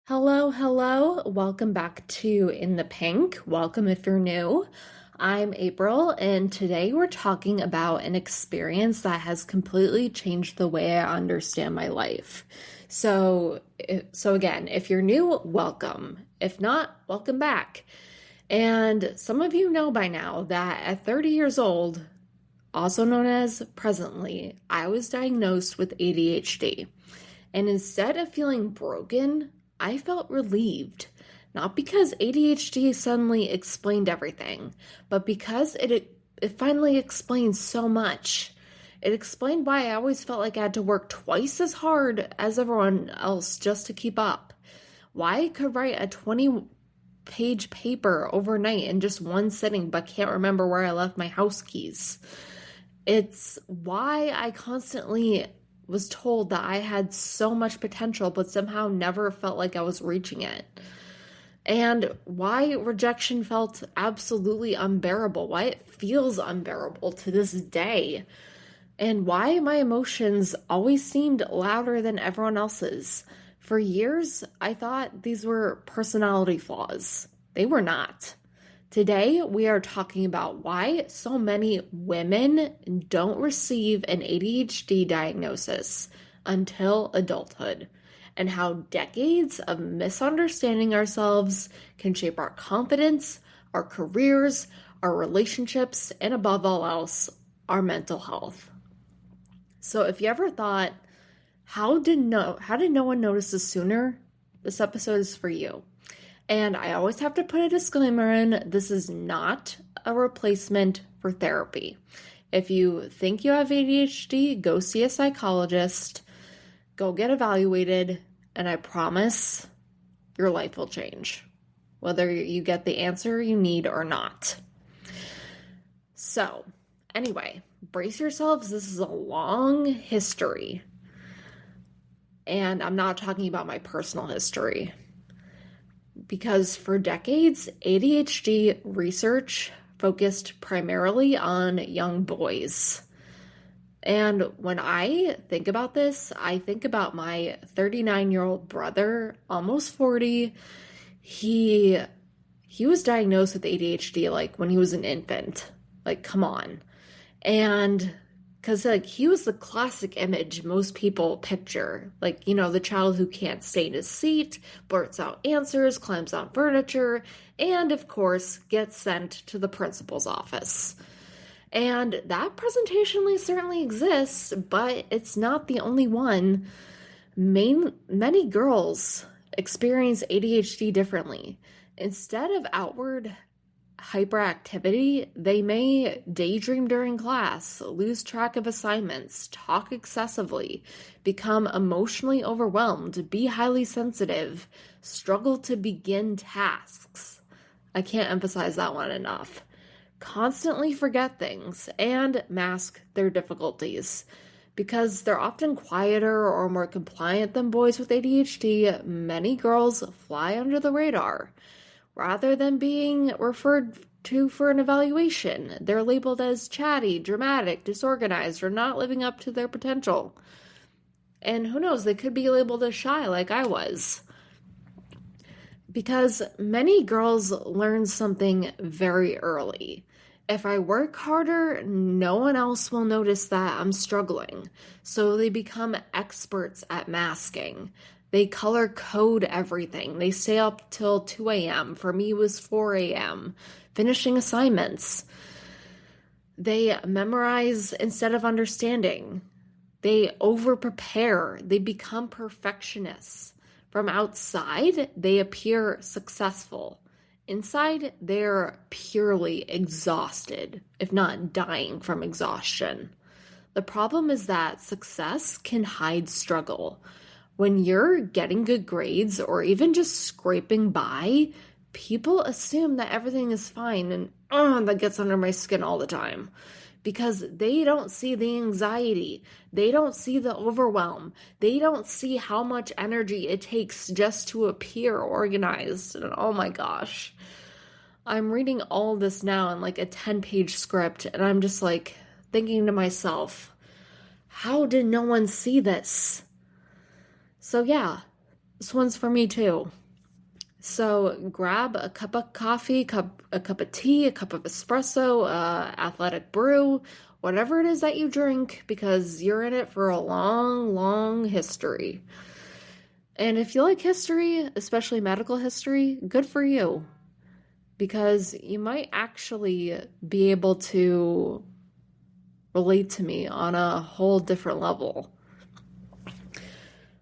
Hello, hello. Welcome back to In the Pink. Welcome if you're new. I'm April, and today we're talking about an experience that has completely changed the way I understand my life. So again, if you're new, welcome. If not, welcome back. And some of you know by now that at 30 years old, also known as presently, I was diagnosed with ADHD. And instead of feeling broken, I felt relieved. Not because ADHD suddenly explained everything, but because it finally explained so much. It explained why I always felt like I had to work twice as hard as everyone else just to keep up. Why I could write a 20-page paper overnight in just one sitting, but can't remember where I left my house keys. It's why I constantly was told that I had so much potential, but somehow never felt like I was reaching it. And why rejection felt absolutely unbearable, why it feels unbearable to this day, and why my emotions always seemed louder than everyone else's. For years, I thought these were personality flaws. They were not. Today, we are talking about why so many women don't receive an ADHD diagnosis until adulthood, and how decades of misunderstanding ourselves can shape our confidence, our careers, our relationships, and above all else, our mental health. So if you ever thought, how did no one notice this sooner? This episode is for you. And I always have to put a disclaimer in, this is not a replacement for therapy. If you think you have ADHD, go see a psychologist, go get evaluated, and I promise your life will change, whether you get the answer you need or not. So, anyway, brace yourselves. This is a long history. And I'm not talking about my personal history. Because for decades, ADHD research focused primarily on young boys. And when I think about this, I think about my 39-year-old brother, almost 40. He was diagnosed with ADHD like when he was an infant. Like, come on. And because, he was the classic image most people picture. The child who can't stay in his seat, blurts out answers, climbs on furniture, and, of course, gets sent to the principal's office. And that presentation certainly exists, but it's not the only one. Many girls experience ADHD differently. Instead of outward hyperactivity, they may daydream during class, lose track of assignments, talk excessively, become emotionally overwhelmed, be highly sensitive, struggle to begin tasks. I can't emphasize that one enough. Constantly forget things and mask their difficulties. Because they're often quieter or more compliant than boys with ADHD, many girls fly under the radar. Rather than being referred to for an evaluation, they're labeled as chatty, dramatic, disorganized, or not living up to their potential. And who knows, they could be labeled as shy like I was. Because many girls learn something very early. If I work harder, no one else will notice that I'm struggling. So they become experts at masking. They color code everything. They stay up till 2 a.m. For me, it was 4 a.m. finishing assignments. They memorize instead of understanding. They over-prepare. They become perfectionists. From outside, they appear successful. Inside, they're purely exhausted, if not dying from exhaustion. The problem is that success can hide struggle. When you're getting good grades or even just scraping by, people assume that everything is fine, and that gets under my skin all the time. Because they don't see the anxiety. They don't see the overwhelm. They don't see how much energy it takes just to appear organized. And oh my gosh. I'm reading all this now in a 10-page script, and I'm just thinking to myself, how did no one see this? So yeah, This one's for me too. So grab a cup of coffee, a cup of tea, a cup of espresso, athletic brew, whatever it is that you drink, because you're in it for a long, long history. And if you like history, especially medical history, good for you, because you might actually be able to relate to me on a whole different level.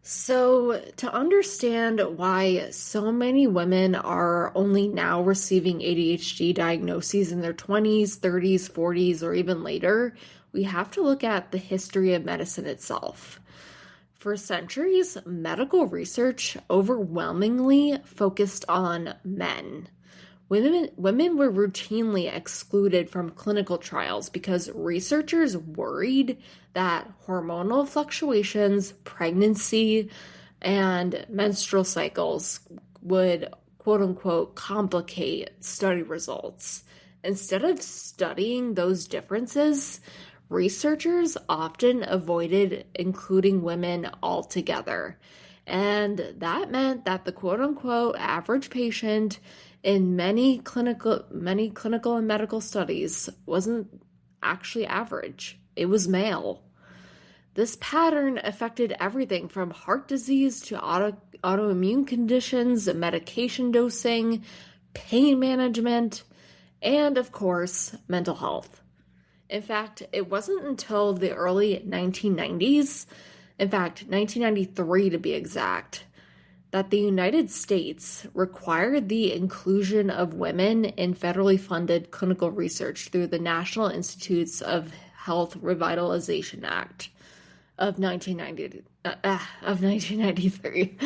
So, to understand why so many women are only now receiving ADHD diagnoses in their 20s, 30s, 40s, or even later, we have to look at the history of medicine itself. For centuries, medical research overwhelmingly focused on men. Women were routinely excluded from clinical trials because researchers worried that hormonal fluctuations, pregnancy, and menstrual cycles would, quote unquote, complicate study results. Instead of studying those differences, researchers often avoided including women altogether. And that meant that the quote unquote average patient in many clinical and medical studies wasn't actually average. It was male. This pattern affected everything from heart disease to autoimmune conditions, medication dosing, pain management, and of course, mental health. In fact, it wasn't until the early 1990s, in fact, 1993 to be exact, that the United States required the inclusion of women in federally funded clinical research through the National Institutes of Health Revitalization Act of 1993.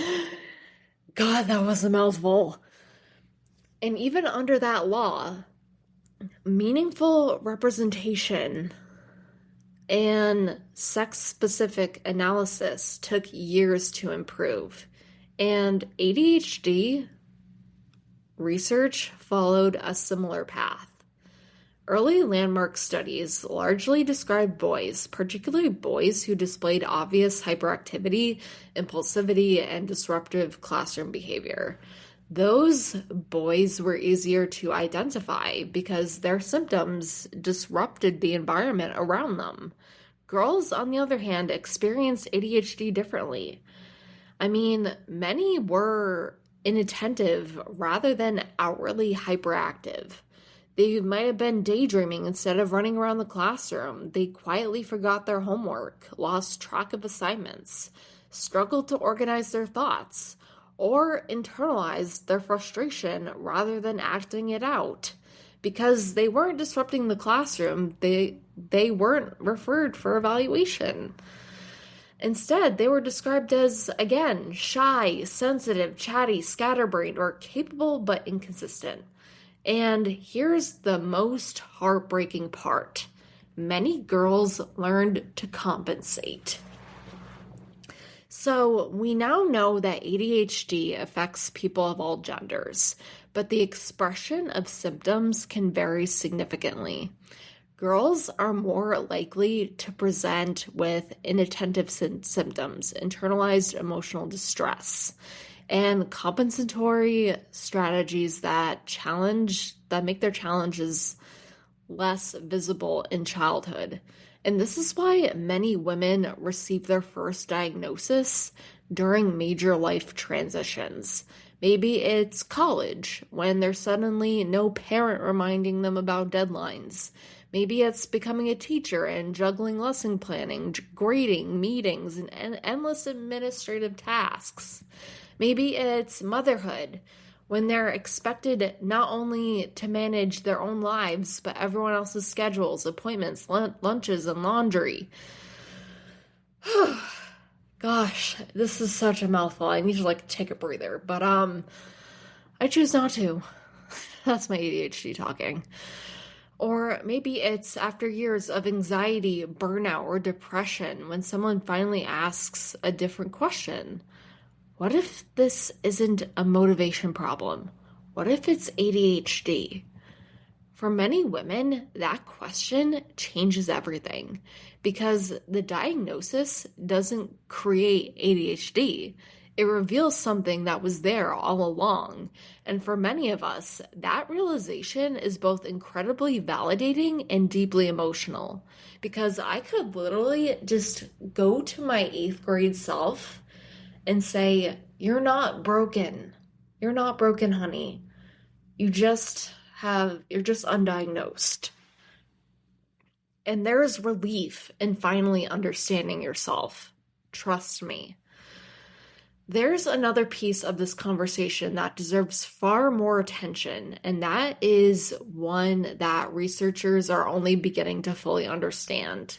God, that was a mouthful. And even under that law, meaningful representation and sex-specific analysis took years to improve. And ADHD research followed a similar path. Early landmark studies largely described boys, particularly boys who displayed obvious hyperactivity, impulsivity, and disruptive classroom behavior. Those boys were easier to identify because their symptoms disrupted the environment around them. Girls, on the other hand, experienced ADHD differently. I mean, many were inattentive rather than outwardly hyperactive. They might have been daydreaming instead of running around the classroom. They quietly forgot their homework, lost track of assignments, struggled to organize their thoughts, or internalized their frustration rather than acting it out. Because they weren't disrupting the classroom, they weren't referred for evaluation. Instead, they were described as, again, shy, sensitive, chatty, scatterbrained, or capable but inconsistent. And here's the most heartbreaking part. Many girls learned to compensate. So we now know that ADHD affects people of all genders, but the expression of symptoms can vary significantly. Girls are more likely to present with inattentive symptoms, internalized emotional distress, and compensatory strategies that make their challenges less visible in childhood. And this is why many women receive their first diagnosis during major life transitions. Maybe it's college, when there's suddenly no parent reminding them about deadlines. Maybe it's becoming a teacher and juggling lesson planning, grading, meetings, and endless administrative tasks. Maybe it's motherhood, when they're expected not only to manage their own lives, but everyone else's schedules, appointments, lunches, and laundry. Gosh, this is such a mouthful. I need to take a breather, but I choose not to. That's my ADHD talking. Or maybe it's after years of anxiety, burnout, or depression when someone finally asks a different question. What if this isn't a motivation problem? What if it's ADHD? For many women, that question changes everything, because the diagnosis doesn't create ADHD. It reveals something that was there all along. And for many of us, that realization is both incredibly validating and deeply emotional. Because I could literally just go to my eighth grade self and say, "You're not broken. You're not broken, honey. You're just undiagnosed." And there's relief in finally understanding yourself. Trust me. There's another piece of this conversation that deserves far more attention, and that is one that researchers are only beginning to fully understand.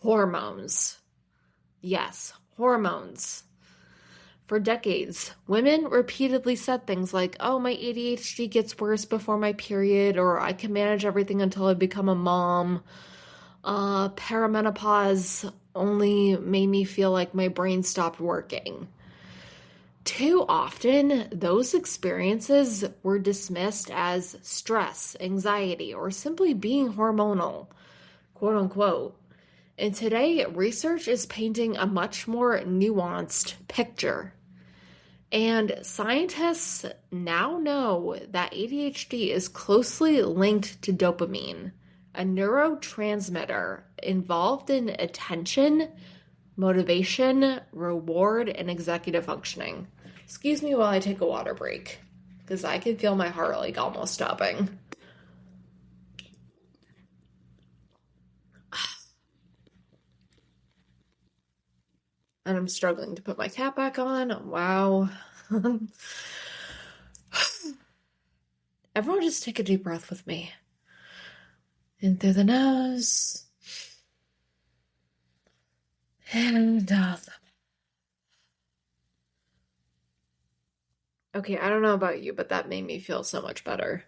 Hormones. Yes, hormones. For decades, women repeatedly said things like, "Oh, my ADHD gets worse before my period," or "I can manage everything until I become a mom." Perimenopause only made me feel like my brain stopped working. Too often, those experiences were dismissed as stress, anxiety, or simply being hormonal, quote unquote. And today, research is painting a much more nuanced picture. And scientists now know that ADHD is closely linked to dopamine, a neurotransmitter involved in attention, motivation, reward, and executive functioning. Excuse me while I take a water break, because I can feel my heart like almost stopping. And I'm struggling to put my cap back on. Wow. Everyone just take a deep breath with me. In through the nose. And out. Okay, I don't know about you, but that made me feel so much better.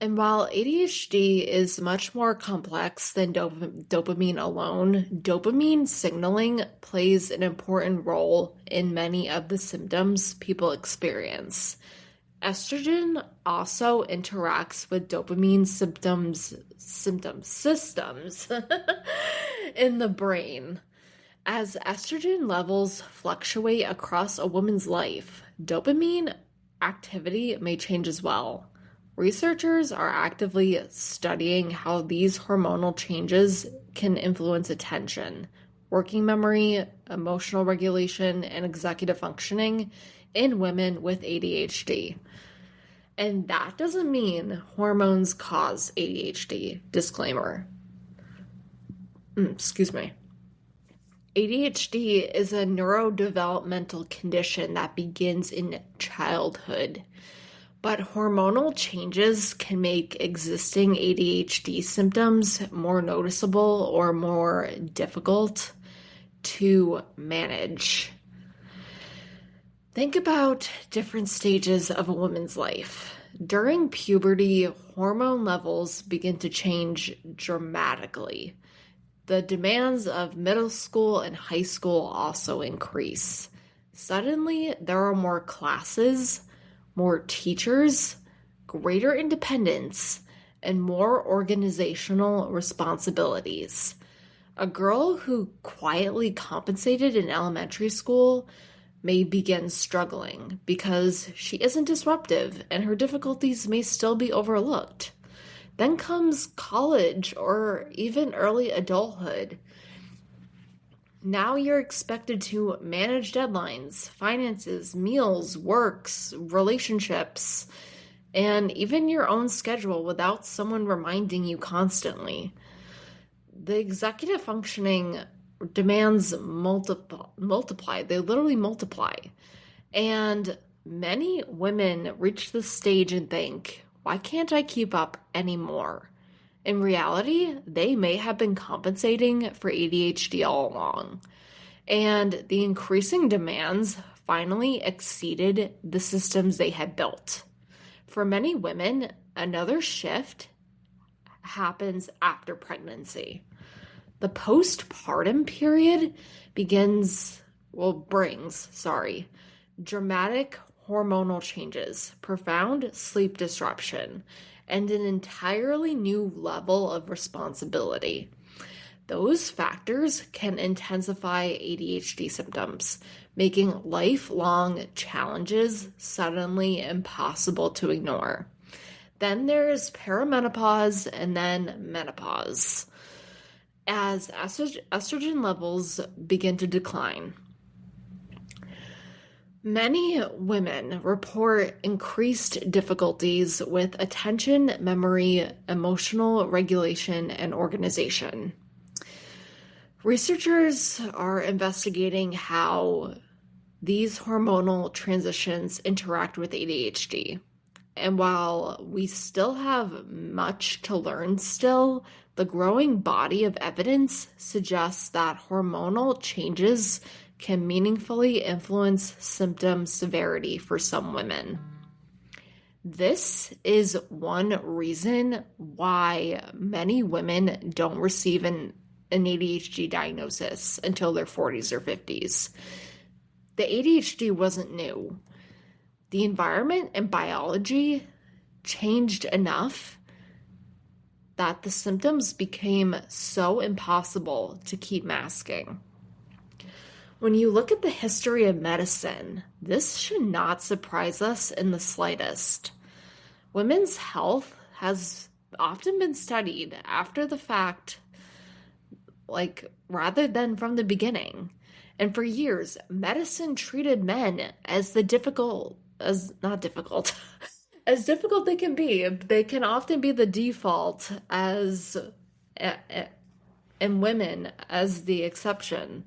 And while ADHD is much more complex than dopamine alone, dopamine signaling plays an important role in many of the symptoms people experience. Estrogen also interacts with dopamine systems in the brain. As estrogen levels fluctuate across a woman's life, dopamine activity may change as well. Researchers are actively studying how these hormonal changes can influence attention, working memory, emotional regulation, and executive functioning in women with ADHD. And that doesn't mean hormones cause ADHD. Disclaimer. Excuse me. ADHD is a neurodevelopmental condition that begins in childhood. But hormonal changes can make existing ADHD symptoms more noticeable or more difficult to manage. Think about different stages of a woman's life. During puberty, hormone levels begin to change dramatically. The demands of middle school and high school also increase. Suddenly, there are more classes, more teachers, greater independence, and more organizational responsibilities. A girl who quietly compensated in elementary school may begin struggling because she isn't disruptive and her difficulties may still be overlooked. Then comes college or even early adulthood. Now you're expected to manage deadlines, finances, meals, works, relationships, and even your own schedule without someone reminding you constantly. The executive functioning demands multiply. They literally multiply. And many women reach this stage and think, "Why can't I keep up anymore?" In reality, they may have been compensating for ADHD all along, and the increasing demands finally exceeded the systems they had built. For many women, another shift happens after pregnancy. The postpartum period brings dramatic hormonal changes, profound sleep disruption, and an entirely new level of responsibility. those factors can intensify ADHD symptoms, making lifelong challenges suddenly impossible to ignore. Then there's perimenopause and then menopause, as estrogen levels begin to decline. Many women report increased difficulties with attention, memory, emotional regulation, and organization. Researchers are investigating how these hormonal transitions interact with ADHD. And while we still have much to learn still, the growing body of evidence suggests that hormonal changes can meaningfully influence symptom severity for some women. This is one reason why many women don't receive an ADHD diagnosis until their 40s or 50s. The ADHD wasn't new. The environment and biology changed enough that the symptoms became so impossible to keep masking. When you look at the history of medicine, this should not surprise us in the slightest. Women's health has often been studied after the fact, rather than from the beginning. And for years, medicine treated men as difficult they can be. They can often be the default and women as the exception.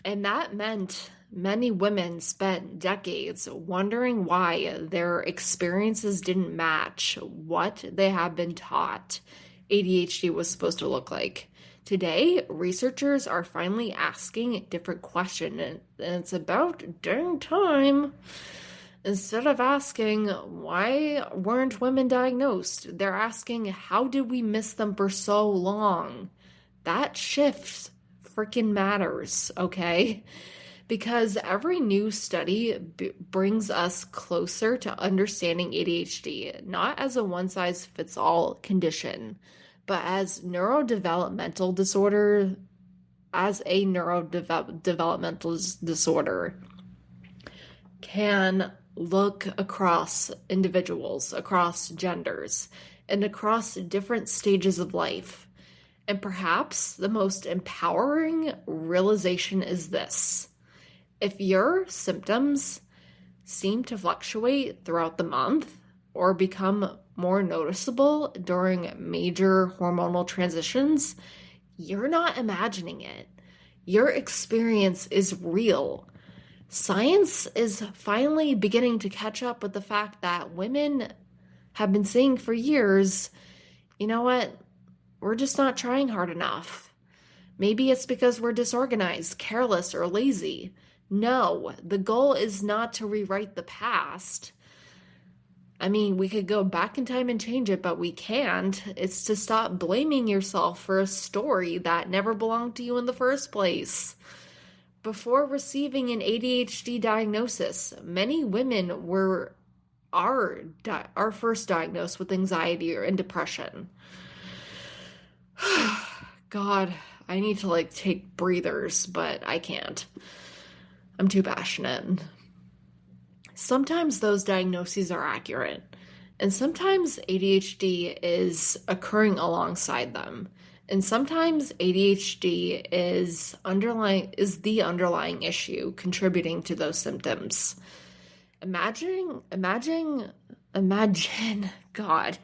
And that meant many women spent decades wondering why their experiences didn't match what they had been taught ADHD was supposed to look like. Today, researchers are finally asking a different question, and it's about dang time. Instead of asking, why weren't women diagnosed? They're asking, how did we miss them for so long? That shift freaking matters, okay? Because every new study brings us closer to understanding ADHD, not as a one-size-fits-all condition, but as neurodevelopmental disorder, can look across individuals, across genders, and across different stages of life. And perhaps the most empowering realization is this: if your symptoms seem to fluctuate throughout the month or become more noticeable during major hormonal transitions, you're not imagining it. Your experience is real. Science is finally beginning to catch up with the fact that women have been saying for years, you know what, we're just not trying hard enough. Maybe it's because we're disorganized, careless, or lazy. No, the goal is not to rewrite the past. I mean, we could go back in time and change it, but we can't. It's to stop blaming yourself for a story that never belonged to you in the first place. Before receiving an ADHD diagnosis, many women are first diagnosed with anxiety and depression. God, I need to take breathers, but I can't. I'm too passionate. Sometimes those diagnoses are accurate, and sometimes ADHD is occurring alongside them. And sometimes ADHD is the underlying issue contributing to those symptoms. Imagine, God,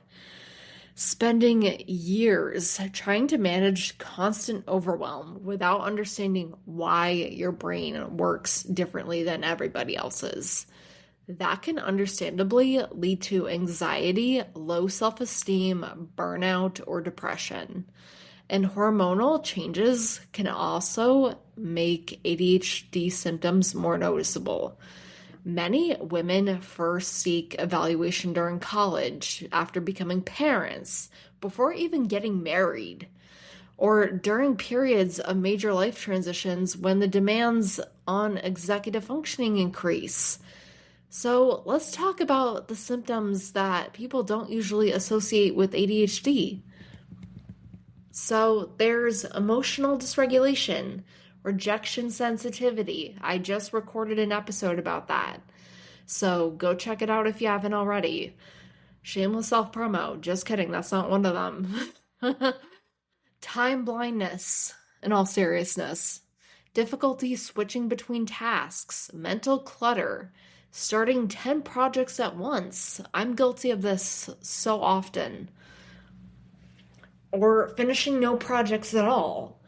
spending years trying to manage constant overwhelm without understanding why your brain works differently than everybody else's. That can understandably lead to anxiety, low self-esteem, burnout, or depression. And hormonal changes can also make ADHD symptoms more noticeable. Many women first seek evaluation during college, after becoming parents, before even getting married, or during periods of major life transitions when the demands on executive functioning increase. So let's talk about the symptoms that people don't usually associate with ADHD. So there's emotional dysregulation, rejection sensitivity. I just recorded an episode about that. So go check it out if you haven't already. Shameless self-promo. Just kidding, that's not one of them. Time blindness, in all seriousness. Difficulty switching between tasks, mental clutter, starting 10 projects at once. I'm guilty of this so often. Or finishing no projects at all.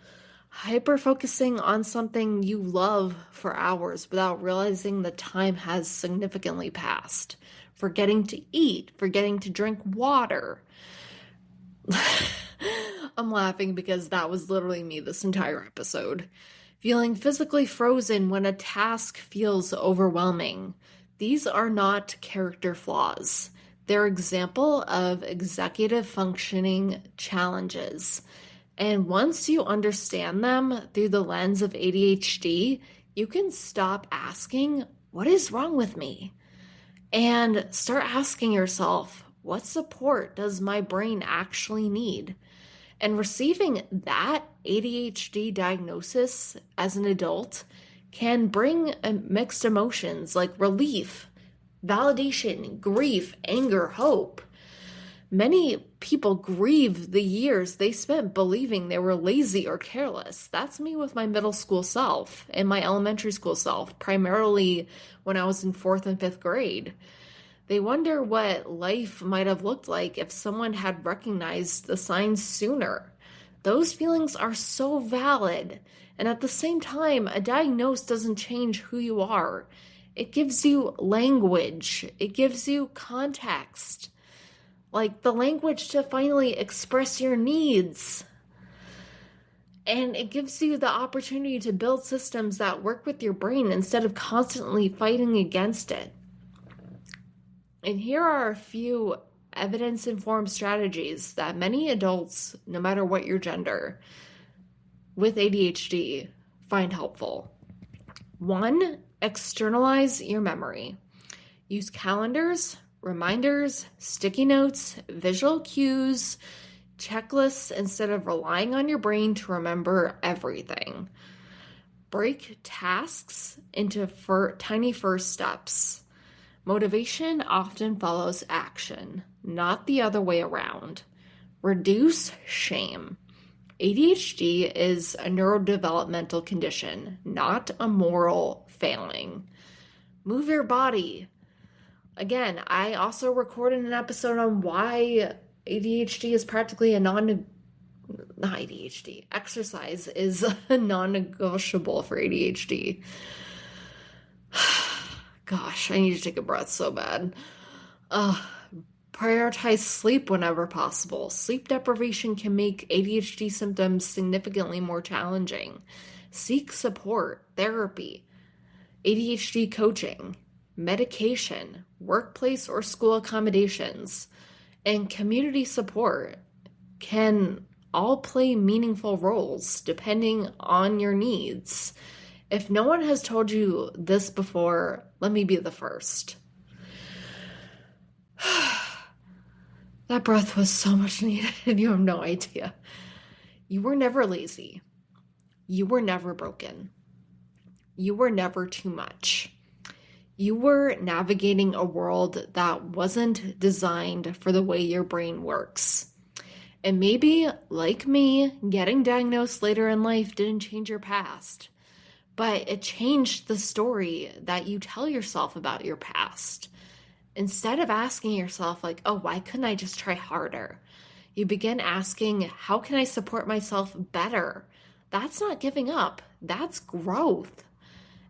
Hyper focusing on something you love for hours without realizing the time has significantly passed. Forgetting to eat, forgetting to drink water. I'm laughing because that was literally me this entire episode. Feeling physically frozen when a task feels overwhelming. These are not character flaws. They're example of executive functioning challenges. And once you understand them through the lens of ADHD, you can stop asking, what is wrong with me? And start asking yourself, what support does my brain actually need? And receiving that ADHD diagnosis as an adult can bring mixed emotions like relief, validation, grief, anger, hope. Many people grieve the years they spent believing they were lazy or careless. That's me with my middle school self and my elementary school self, primarily when I was in 4th and 5th grade. They wonder what life might have looked like if someone had recognized the signs sooner. Those feelings are so valid. And at the same time, a diagnosis doesn't change who you are. It gives you language. It gives you context. Like the language to finally express your needs. And it gives you the opportunity to build systems that work with your brain instead of constantly fighting against it. And here are a few evidence-informed strategies that many adults, no matter what your gender, with ADHD find helpful. 1, externalize your memory. Use calendars, reminders, sticky notes, visual cues, checklists instead of relying on your brain to remember everything. Break tasks into tiny first steps. Motivation often follows action, not the other way around. Reduce shame. ADHD is a neurodevelopmental condition, not a moral failing. Move your body. Again, I also recorded an episode on why ADHD is practically exercise is non-negotiable for ADHD. Gosh, I need to take a breath so bad. Prioritize sleep whenever possible. Sleep deprivation can make ADHD symptoms significantly more challenging. Seek support, therapy, ADHD coaching, medication, workplace or school accommodations, and community support can all play meaningful roles depending on your needs. If no one has told you this before, let me be the first. That breath was so much needed. You have no idea. You were never lazy. You were never broken. You were never too much. You were navigating a world that wasn't designed for the way your brain works. And maybe, like me, getting diagnosed later in life didn't change your past. But it changed the story that you tell yourself about your past. Instead of asking yourself like, oh, why couldn't I just try harder? You begin asking, how can I support myself better? That's not giving up. That's growth.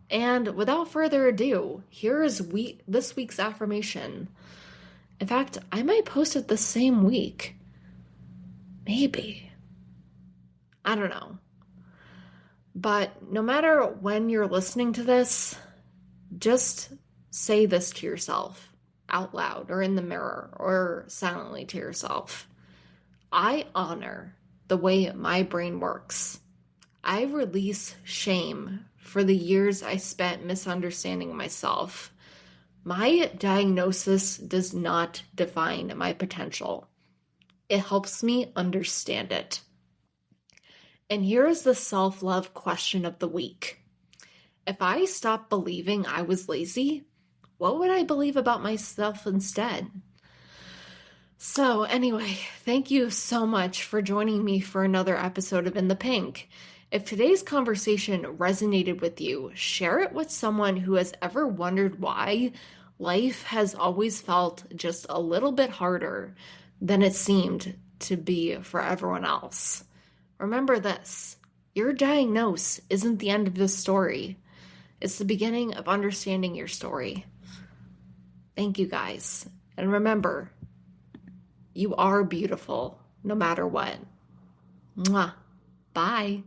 And without further ado, here is this week's affirmation. In fact, I might post it the same week. Maybe. I don't know. But no matter when you're listening to this, just say this to yourself out loud or in the mirror or silently to yourself. I honor the way my brain works. I release shame for the years I spent misunderstanding myself. My diagnosis does not define my potential. It helps me understand it. And here is the self-love question of the week. If I stopped believing I was lazy, what would I believe about myself instead? So, anyway, thank you so much for joining me for another episode of In the Pink. If today's conversation resonated with you, share it with someone who has ever wondered why life has always felt just a little bit harder than it seemed to be for everyone else. Remember this, your diagnosis isn't the end of the story. It's the beginning of understanding your story. Thank you guys. And remember, you are beautiful no matter what. Mwah. Bye.